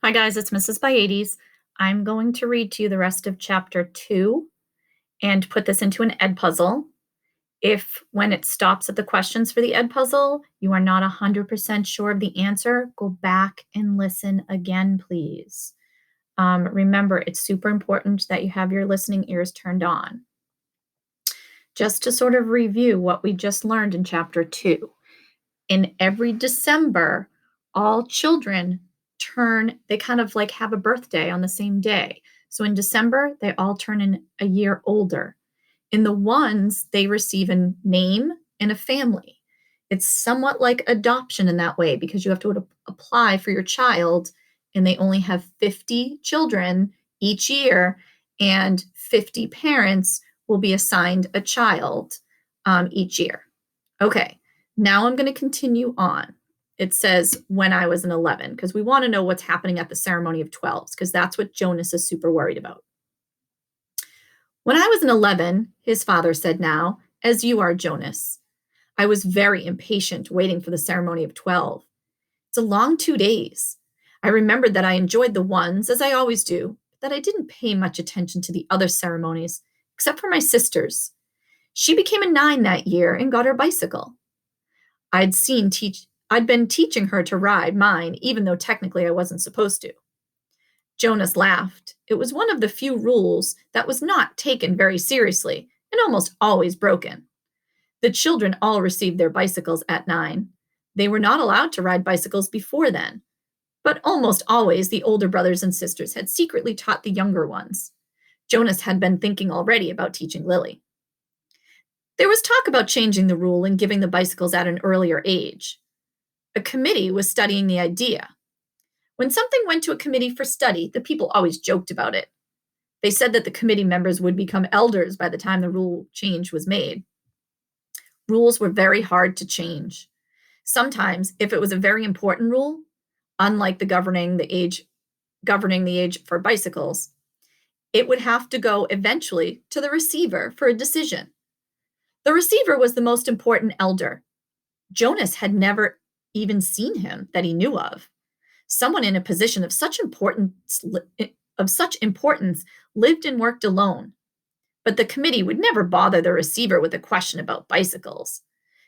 Hi, guys, it's Mrs. Biades. I'm going to read to you the rest of chapter 2 and put this into an Ed puzzle. If, when it stops at the questions for the Ed puzzle, you are not 100% sure of the answer, go back and listen again, please. Remember, it's super important that you have your listening ears turned on. Just to sort of review what we just learned in chapter 2. In every December, all children they kind of like have a birthday on the same day. So in December, they all turn in a year older. In the ones, they receive a name and a family. It's somewhat like adoption in that way because you have to apply for your child, and they only have 50 children each year, and 50 parents will be assigned a child each year. Okay, now I'm going to continue on. It says when I was an 11, because we want to know what's happening at the ceremony of 12s, because that's what Jonas is super worried about. When I was an 11, his father said now, as you are, Jonas. I was very impatient waiting for the ceremony of 12. It's a long 2 days. I remembered that I enjoyed the ones, as I always do, but that I didn't pay much attention to the other ceremonies, except for my sister's. She became a 9 that year and got her bicycle. I'd been teaching her to ride mine, even though technically I wasn't supposed to. Jonas laughed. It was one of the few rules that was not taken very seriously and almost always broken. The children all received their bicycles at 9. They were not allowed to ride bicycles before then, but almost always the older brothers and sisters had secretly taught the younger ones. Jonas had been thinking already about teaching Lily. There was talk about changing the rule and giving the bicycles at an earlier age. A committee was studying the idea. When something went to a committee for study, the people always joked about it. They said that the committee members would become elders by the time the rule change was made. Rules were very hard to change. Sometimes, if it was a very important rule, unlike the governing the age for bicycles, it would have to go eventually to the receiver for a decision. The receiver was the most important elder. Jonas had never even seen him that he knew of. Someone in a position of such importance lived and worked alone. But the committee would never bother the receiver with a question about bicycles.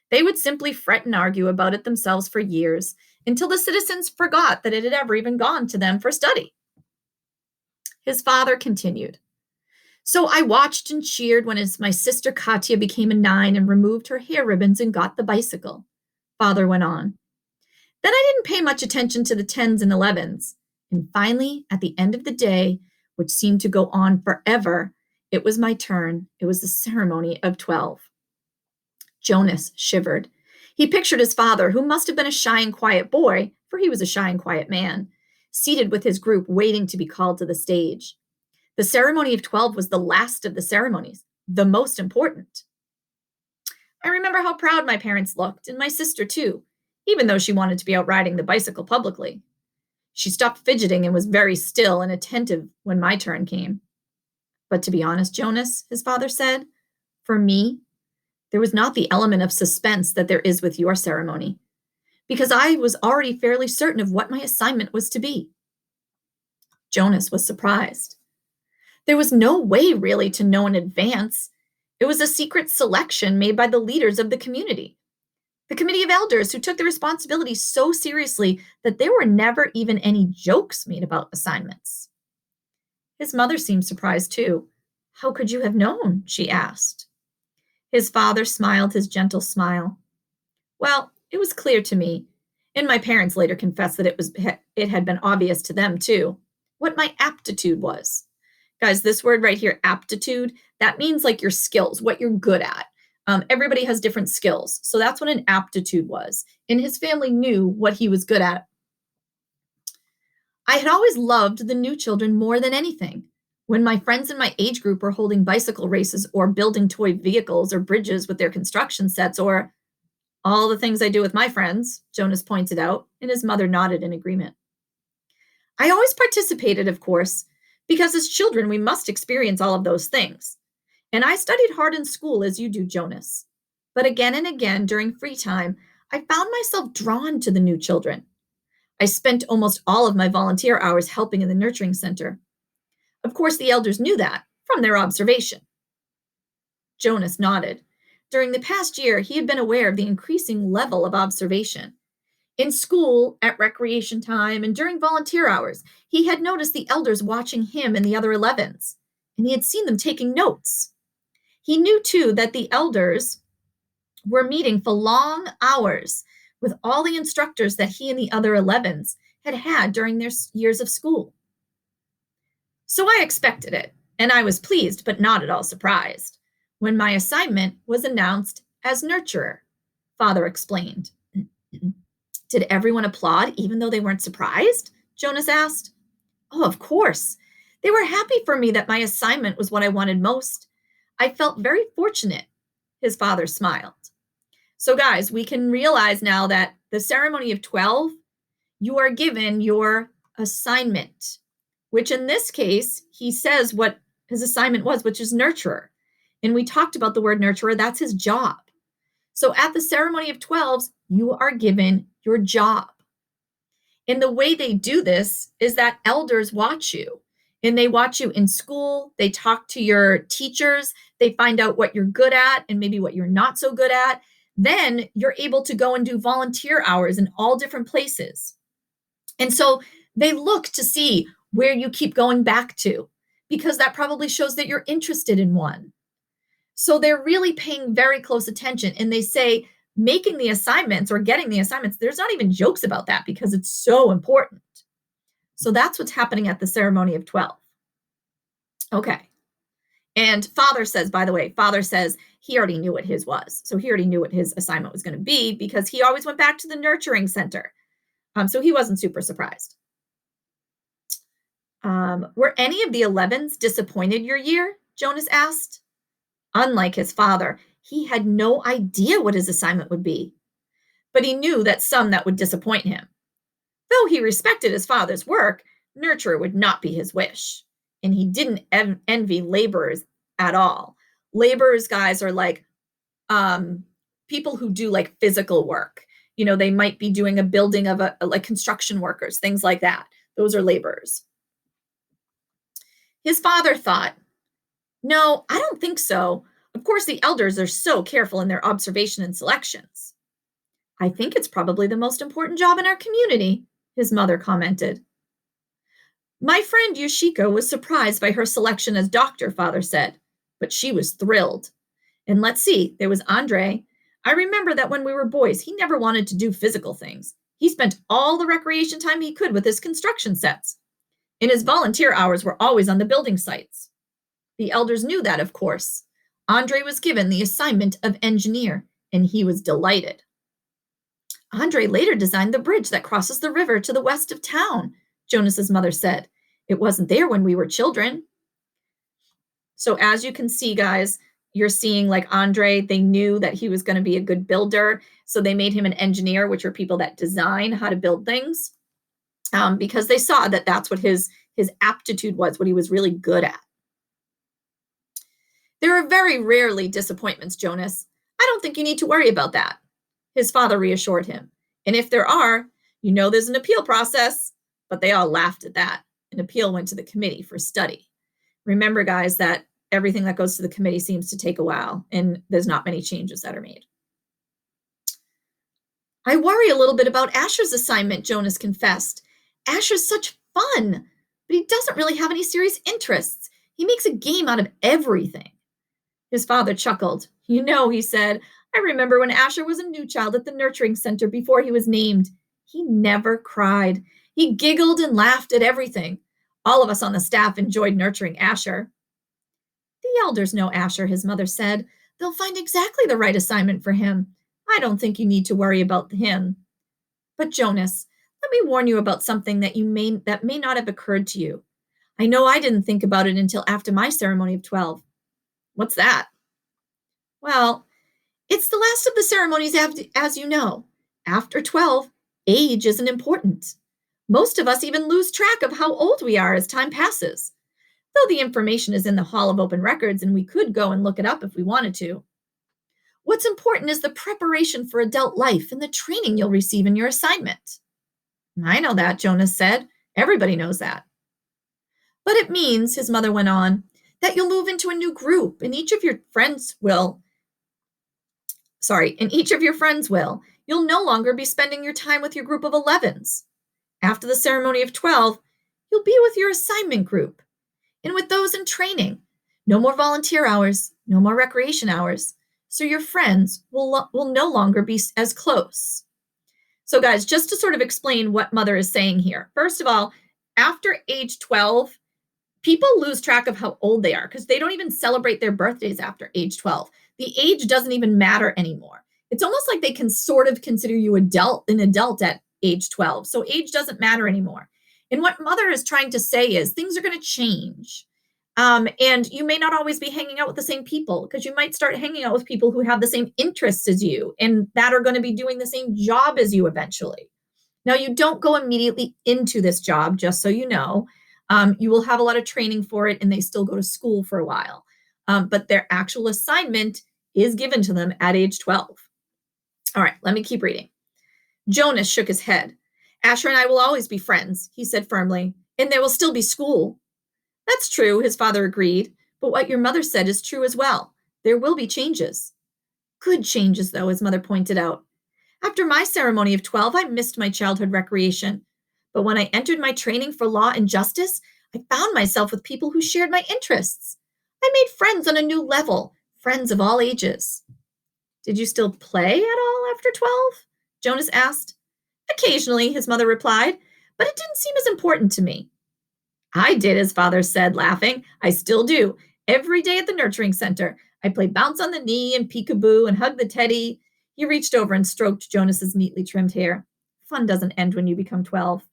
They would simply fret and argue about it themselves for years until the citizens forgot that it had ever even gone to them for study. His father continued. So I watched and cheered when my sister Katya became a 9 and removed her hair ribbons and got the bicycle. Father went on. Then I didn't pay much attention to the 10s and 11s. And finally, at the end of the day, which seemed to go on forever, it was my turn. It was the ceremony of 12. Jonas shivered. He pictured his father, who must have been a shy and quiet boy, for he was a shy and quiet man, seated with his group waiting to be called to the stage. The ceremony of 12 was the last of the ceremonies, the most important. I remember how proud my parents looked, and my sister too, even though she wanted to be out riding the bicycle publicly. She stopped fidgeting and was very still and attentive when my turn came. But to be honest, Jonas, his father said, for me, there was not the element of suspense that there is with your ceremony, because I was already fairly certain of what my assignment was to be. Jonas was surprised. There was no way really to know in advance. It was a secret selection made by the leaders of the community. The committee of elders who took the responsibility so seriously that there were never even any jokes made about assignments. His mother seemed surprised too. How could you have known? She asked. His father smiled his gentle smile. Well, it was clear to me, and my parents later confessed that it had been obvious to them too, what my aptitude was. Guys, this word right here, aptitude, that means like your skills, what you're good at. Everybody has different skills. So that's what an aptitude was. And his family knew what he was good at. I had always loved the new children more than anything. When my friends in my age group were holding bicycle races or building toy vehicles or bridges with their construction sets or all the things I do with my friends, Jonas pointed out, and his mother nodded in agreement. I always participated, of course, because as children we must experience all of those things. And I studied hard in school as you do, Jonas. But again and again during free time, I found myself drawn to the new children. I spent almost all of my volunteer hours helping in the nurturing center. Of course, the elders knew that from their observation. Jonas nodded. During the past year, he had been aware of the increasing level of observation. In school, at recreation time, and during volunteer hours, he had noticed the elders watching him and the other 11s, and he had seen them taking notes. He knew, too, that the elders were meeting for long hours with all the instructors that he and the other 11s had had during their years of school. So I expected it, and I was pleased, but not at all surprised, when my assignment was announced as nurturer, Father explained. Did everyone applaud even though they weren't surprised? Jonas asked. Oh, of course. They were happy for me that my assignment was what I wanted most. I felt very fortunate. His father smiled. So, guys, we can realize now that the ceremony of 12, you are given your assignment, which in this case, he says what his assignment was, which is nurturer. And we talked about the word nurturer, that's his job. So at the ceremony of 12s, you are given your job. And the way they do this is that elders watch you. And they watch you in school, they talk to your teachers, they find out what you're good at and maybe what you're not so good at. Then you're able to go and do volunteer hours in all different places. And so they look to see where you keep going back to, because that probably shows that you're interested in one. So they're really paying very close attention. And they say making the assignments or getting the assignments, there's not even jokes about that because it's so important. So that's what's happening at the ceremony of 12. Okay. And Father says, by the way, Father says he already knew what his was. So he already knew what his assignment was going to be because he always went back to the nurturing center. So he wasn't super surprised. Were any of the 11s disappointed your year? Jonas asked. Unlike his father, he had no idea what his assignment would be. But he knew that some that would disappoint him. Though he respected his father's work, nurturer would not be his wish. And he didn't envy laborers at all. Laborers, guys, are like people who do like physical work. You know, they might be doing a building of like construction workers, things like that. Those are laborers. His father thought, no, I don't think so. Of course, the elders are so careful in their observation and selections. I think it's probably the most important job in our community, his mother commented. My friend Yoshiko was surprised by her selection as doctor, Father said, but she was thrilled. And let's see, there was Andre. I remember that when we were boys, he never wanted to do physical things. He spent all the recreation time he could with his construction sets. And his volunteer hours were always on the building sites. The elders knew that, of course. Andre was given the assignment of engineer, and he was delighted. Andre later designed the bridge that crosses the river to the west of town, Jonas's mother said. It wasn't there when we were children. So as you can see, guys, you're seeing like Andre, they knew that he was going to be a good builder. So they made him an engineer, which are people that design how to build things, because they saw that that's what his aptitude was, what he was really good at. There are very rarely disappointments, Jonas. I don't think you need to worry about that, his father reassured him. And if there are, you know there's an appeal process. But they all laughed at that. An appeal went to the committee for study. Remember, guys, that everything that goes to the committee seems to take a while, and there's not many changes that are made. I worry a little bit about Asher's assignment, Jonas confessed. Asher's such fun, but he doesn't really have any serious interests. He makes a game out of everything. His father chuckled. You know, he said, I remember when Asher was a new child at the nurturing center before he was named. He never cried. He giggled and laughed at everything. All of us on the staff enjoyed nurturing Asher. The elders know Asher, his mother said. They'll find exactly the right assignment for him. I don't think you need to worry about him. But Jonas, let me warn you about something that may not have occurred to you. I know I didn't think about it until after my ceremony of 12. What's that? Well, it's the last of the ceremonies, as you know. After 12, age isn't important. Most of us even lose track of how old we are as time passes, though the information is in the Hall of Open Records and we could go and look it up if we wanted to. What's important is the preparation for adult life and the training you'll receive in your assignment. I know that, Jonas said. Everybody knows that. But it means, his mother went on, that you'll move into a new group, and each of your friends will. You'll no longer be spending your time with your group of 11s. After the ceremony of 12, you'll be with your assignment group and with those in training. No more volunteer hours, no more recreation hours. So your friends will no longer be as close. So, guys, just to sort of explain what Mother is saying here. First of all, after age 12, people lose track of how old they are because they don't even celebrate their birthdays after age 12. The age doesn't even matter anymore. It's almost like they can sort of consider you an adult at age 12. So age doesn't matter anymore. And what Mother is trying to say is things are going to change. And you may not always be hanging out with the same people because you might start hanging out with people who have the same interests as you and that are going to be doing the same job as you eventually. Now, you don't go immediately into this job, just so you know. You will have a lot of training for it and they still go to school for a while. But their actual assignment is given to them at age 12. All right, let me keep reading. Jonas shook his head. Asher and I will always be friends, he said firmly, and there will still be school. That's true, his father agreed, but what your mother said is true as well. There will be changes. Good changes, though, his mother pointed out. After my ceremony of 12, I missed my childhood recreation. But when I entered my training for law and justice, I found myself with people who shared my interests. I made friends on a new level, friends of all ages. Did you still play at all after 12? Jonas asked. Occasionally, his mother replied, but it didn't seem as important to me. I did, his father said, laughing. I still do. Every day at the nurturing center, I play bounce on the knee and peekaboo and hug the teddy. He reached over and stroked Jonas's neatly trimmed hair. Fun doesn't end when you become 12.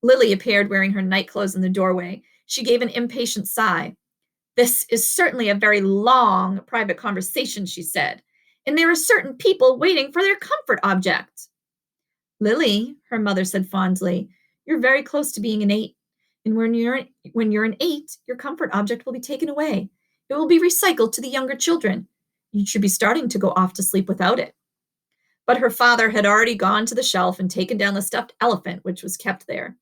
Lily appeared wearing her nightclothes in the doorway. She gave an impatient sigh. This is certainly a very long private conversation, she said, and there are certain people waiting for their comfort object. Lily, her mother said fondly, you're very close to being an 8. And when you're an 8, your comfort object will be taken away. It will be recycled to the younger children. You should be starting to go off to sleep without it. But her father had already gone to the shelf and taken down the stuffed elephant, which was kept there.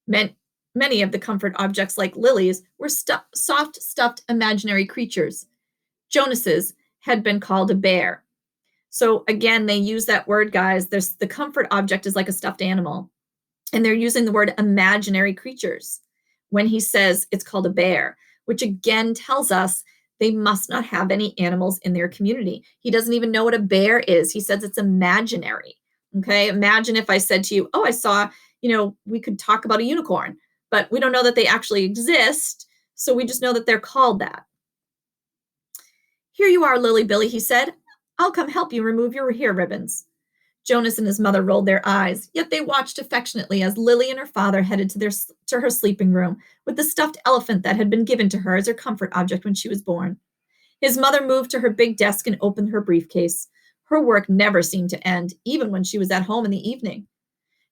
Many of the comfort objects, like Lily's, were soft, stuffed imaginary creatures. Jonas's had been called a bear. So again, they use that word, guys. The comfort object is like a stuffed animal. And they're using the word imaginary creatures when he says it's called a bear, which again tells us they must not have any animals in their community. He doesn't even know what a bear is. He says it's imaginary. Okay, imagine if I said to you, oh, I saw, we could talk about a unicorn, but we don't know that they actually exist. So we just know that they're called that. Here you are, Lily Billy, he said. I'll come help you remove your hair ribbons. Jonas and his mother rolled their eyes, yet they watched affectionately as Lily and her father headed to her sleeping room with the stuffed elephant that had been given to her as her comfort object when she was born. His mother moved to her big desk and opened her briefcase. Her work never seemed to end, even when she was at home in the evening.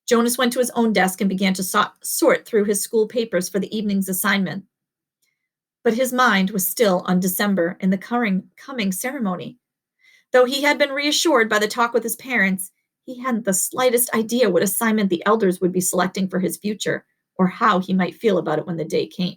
Jonas went to his own desk and began to sort through his school papers for the evening's assignment. But his mind was still on December and the coming ceremony. Though he had been reassured by the talk with his parents, he hadn't the slightest idea what assignment the elders would be selecting for his future or how he might feel about it when the day came.